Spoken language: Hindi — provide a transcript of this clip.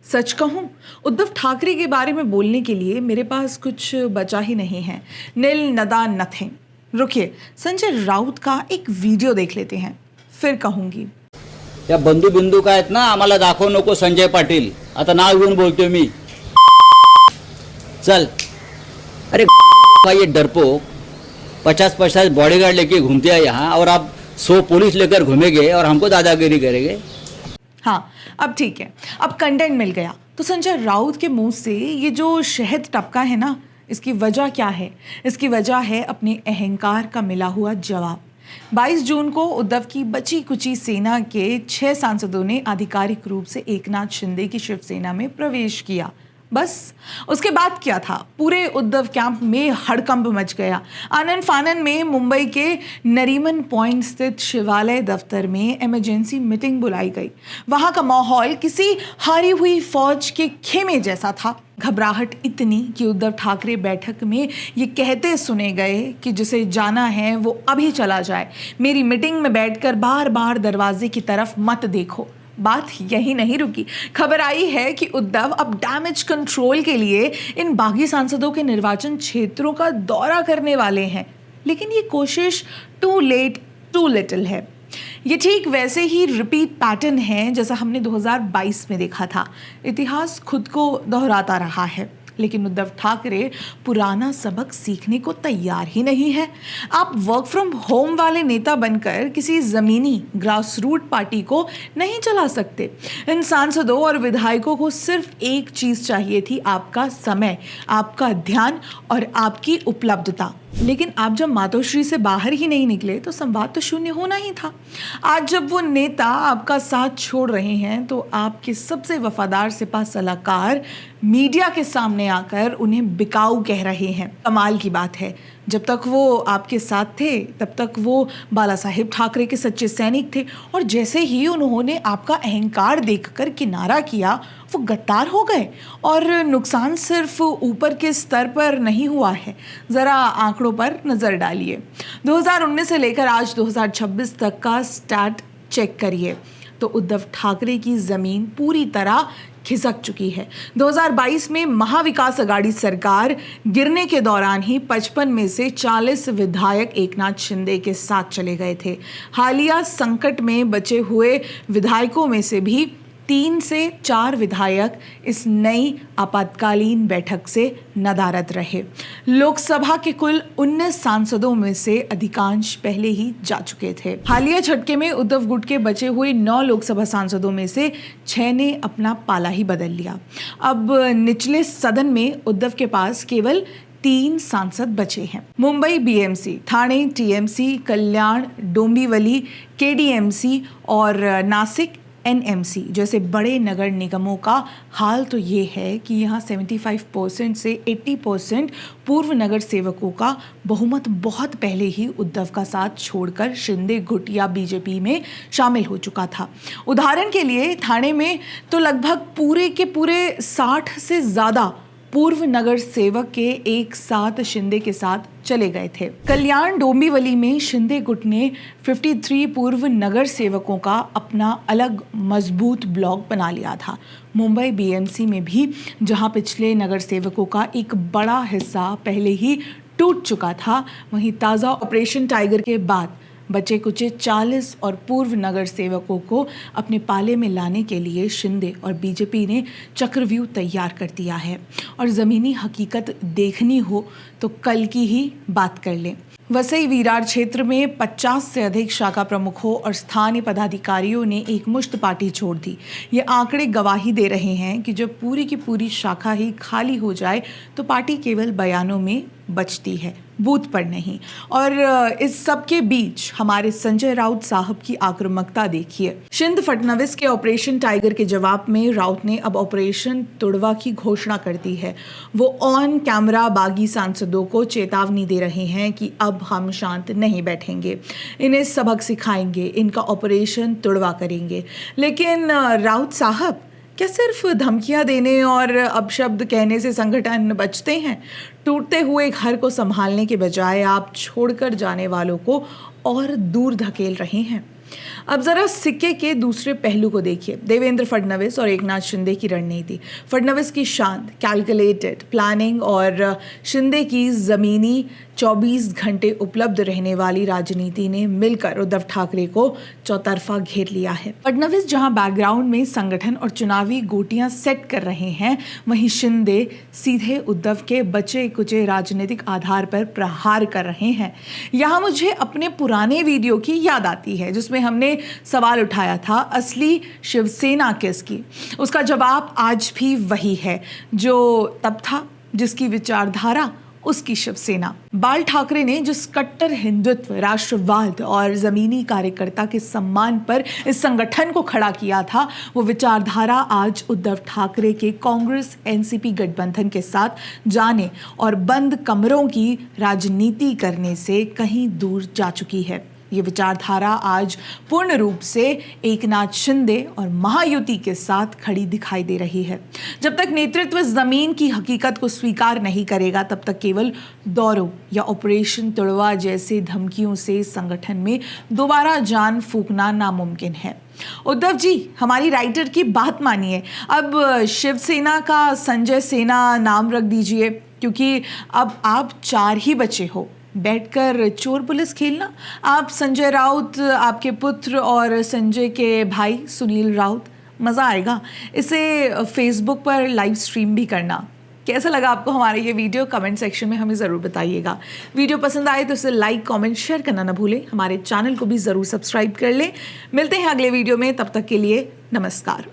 सच कहूं, उद्धव ठाकरे के बारे में बोलने के लिए मेरे पास कुछ बचा ही नहीं है। नील नदा नथिंग। रुकिए, संजय राउत का एक वीडियो देख लेते हैं, फिर कहूंगी। या बंधू बिंदू काय आहेत ना, आम्हाला दाखवू नको संजय पाटील। आता नाव घेऊन बोलतोय मी। चल, अरे भाई ये डरपोक 50-50 बॉडीगार्ड लेके घूमते हैं यहाँ, और आप 100 पुलिस लेकर घूमेंगे और हमको दादागिरी करेंगे। हाँ, अब ठीक है, अब कंटेंट मिल गया। तो संजय राउत के मुंह से ये जो शहद टपका है ना, इसकी वजह क्या है? इसकी वजह है अपने अहंकार का मिला हुआ जवाब। 22 जून को उद्धव की बची कुची सेना के 6 सांसदों ने आधिकारिक रूप से एकनाथ शिंदे की शिवसेना में प्रवेश किया। बस उसके बाद क्या था? पूरे उद्धव कैंप में हड़कंप मच गया। आनन फानन में मुंबई के नरीमन पॉइंट स्थित शिवालय दफ्तर में इमरजेंसी मीटिंग बुलाई गई। वहां का माहौल किसी हारी हुई फौज के खेमे जैसा था। घबराहट इतनी कि उद्धव ठाकरे बैठक में ये कहते सुने गए कि जिसे जाना है वो अभी चला जाए, मेरी मीटिंग में बैठकर बार बार दरवाजे की तरफ मत देखो। बात यही नहीं रुकी। खबर आई है कि उद्धव अब डैमेज कंट्रोल के लिए इन बागी सांसदों के निर्वाचन क्षेत्रों का दौरा करने वाले हैं। लेकिन ये कोशिश टू लेट टू लिटिल है। ये ठीक वैसे ही रिपीट पैटर्न है जैसा हमने 2022 में देखा था। इतिहास खुद को दोहराता रहा है, लेकिन उद्धव ठाकरे पुराना सबक सीखने को तैयार ही नहीं है। आप वर्क फ्रॉम होम वाले नेता बनकर किसी ज़मीनी ग्रास रूट पार्टी को नहीं चला सकते। इन सांसदों और विधायकों को सिर्फ एक चीज़ चाहिए थी, आपका समय, आपका ध्यान और आपकी उपलब्धता। लेकिन आप जब मातोश्री से बाहर ही नहीं निकले तो संवाद तो शून्य होना ही था। आज जब वो नेता आपका साथ छोड़ रहे हैं तो आपके सबसे वफादार सिपा सलाहकार मीडिया के सामने आकर उन्हें बिकाऊ कह रहे हैं। कमाल की बात है, जब तक वो आपके साथ थे तब तक वो बाला साहेब ठाकरे के सच्चे सैनिक थे, और जैसे ही उन्होंने आपका अहंकार देखकर किनारा किया वो गद्दार हो गए। और नुकसान सिर्फ ऊपर के स्तर पर नहीं हुआ है, ज़रा आंकड़ों पर नज़र डालिए। 2019 से लेकर आज 2026 तक का स्टैट चेक करिए तो उद्धव ठाकरे की ज़मीन पूरी तरह खिसक चुकी है। 2022 में महाविकास अघाड़ी सरकार गिरने के दौरान ही 55 में से 40 विधायक एकनाथ शिंदे के साथ चले गए थे। हालिया संकट में बचे हुए विधायकों में से भी 3 से 4 विधायक इस नई आपातकालीन बैठक से नदारद रहे। लोकसभा के कुल 19 सांसदों में से अधिकांश पहले ही जा चुके थे। हालिया झटके में उद्धव गुट के बचे हुए 9 लोकसभा सांसदों में से 6 ने अपना पाला ही बदल लिया। अब निचले सदन में उद्धव के पास केवल 3 सांसद बचे हैं। Mumbai BMC, Thane TMC, Kalyan Dombivli KDMC और नासिक एनएमसी जैसे बड़े नगर निगमों का हाल तो ये है कि यहाँ 75% से 80% पूर्व नगर सेवकों का बहुमत बहुत पहले ही उद्धव का साथ छोड़कर शिंदे गुट या बीजेपी में शामिल हो चुका था। उदाहरण के लिए ठाणे में तो लगभग पूरे के पूरे 60 से ज़्यादा पूर्व नगर सेवक के एक साथ शिंदे के साथ चले गए थे। कल्याण डोंबिवली में शिंदे गुट ने 53 पूर्व नगर सेवकों का अपना अलग मजबूत ब्लॉक बना लिया था। मुंबई बीएमसी में भी जहां पिछले नगर सेवकों का एक बड़ा हिस्सा पहले ही टूट चुका था, वहीं ताज़ा ऑपरेशन टाइगर के बाद बचे कुचे 40 और पूर्व नगर सेवकों को अपने पाले में लाने के लिए शिंदे और बीजेपी ने चक्रव्यूह तैयार कर दिया है। और ज़मीनी हकीकत देखनी हो तो कल की ही बात कर लें। वसई विरार क्षेत्र में 50 से अधिक शाखा प्रमुखों और स्थानीय पदाधिकारियों ने एक मुश्त पार्टी छोड़ दी। ये आंकड़े गवाही दे रहे हैं कि जब पूरी की पूरी शाखा ही खाली हो जाए तो पार्टी केवल बयानों में बचती है, बूथ पर नहीं। और इस सब के बीच हमारे संजय राउत साहब की आक्रामकता देखिए। शिंद फडणवीस के ऑपरेशन टाइगर के जवाब में राउत ने अब ऑपरेशन तुड़वा की घोषणा कर दी है। वो ऑन कैमरा बागी सांसदों को चेतावनी दे रहे हैं कि अब हम शांत नहीं बैठेंगे, इन्हें सबक सिखाएंगे, इनका ऑपरेशन तुड़वा करेंगे। लेकिन राउत साहब, क्या सिर्फ धमकियां देने और अपशब्द कहने से संगठन बचते हैं? टूटते हुए घर को संभालने के बजाय आप छोड़कर जाने वालों को और दूर धकेल रहे हैं। अब जरा सिक्के के दूसरे पहलू को देखिए, देवेंद्र फडणवीस और एकनाथ शिंदे की रणनीति। फडणवीस की शांत, कैलकुलेटेड प्लानिंग और शिंदे की जमीनी 24 घंटे उपलब्ध रहने वाली राजनीति ने मिलकर उद्धव ठाकरे को चौतरफा घेर लिया है। फडणवीस जहां बैकग्राउंड में संगठन और चुनावी गोटियां सेट कर रहे हैं, वहीं शिंदे सीधे उद्धव के बचे कुचे राजनीतिक आधार पर प्रहार कर रहे हैं। यहां मुझे अपने पुराने वीडियो की याद आती है जिसमें हमने सवाल उठाया था, असली शिवसेना किसकी? उसका जवाब आज भी वही है जो तब था, जिसकी विचारधारा उसकी शिवसेना। बाल ठाकरे ने जिस कट्टर हिंदुत्व, राष्ट्रवाद और जमीनी कार्यकर्ता के सम्मान पर इस संगठन को खड़ा किया था, वो विचारधारा आज उद्धव ठाकरे के कांग्रेस एनसीपी गठबंधन के साथ जाने और बंद कमरों की राजनीति करने से कहीं दूर जा चुकी है। ये विचारधारा आज पूर्ण रूप से एकनाथ शिंदे और महायुति के साथ खड़ी दिखाई दे रही है। जब तक नेतृत्व जमीन की हकीकत को स्वीकार नहीं करेगा, तब तक केवल दौरों या ऑपरेशन तुड़वा जैसे धमकियों से संगठन में दोबारा जान फूंकना नामुमकिन है। उद्धव जी, हमारी राइटर की बात मानिए, अब शिवसेना का संजय सेना नाम रख दीजिए, क्योंकि अब आप 4 ही बचे हो। बैठकर चोर पुलिस खेलना, आप संजय राउत, आपके पुत्र और संजय के भाई सुनील राउत, मज़ा आएगा। इसे फेसबुक पर लाइव स्ट्रीम भी करना। कैसा लगा आपको हमारा ये वीडियो? कमेंट सेक्शन में हमें ज़रूर बताइएगा। वीडियो पसंद आए तो इसे लाइक, कमेंट, शेयर करना ना भूलें। हमारे चैनल को भी ज़रूर सब्सक्राइब कर लें। मिलते हैं अगले वीडियो में, तब तक के लिए नमस्कार।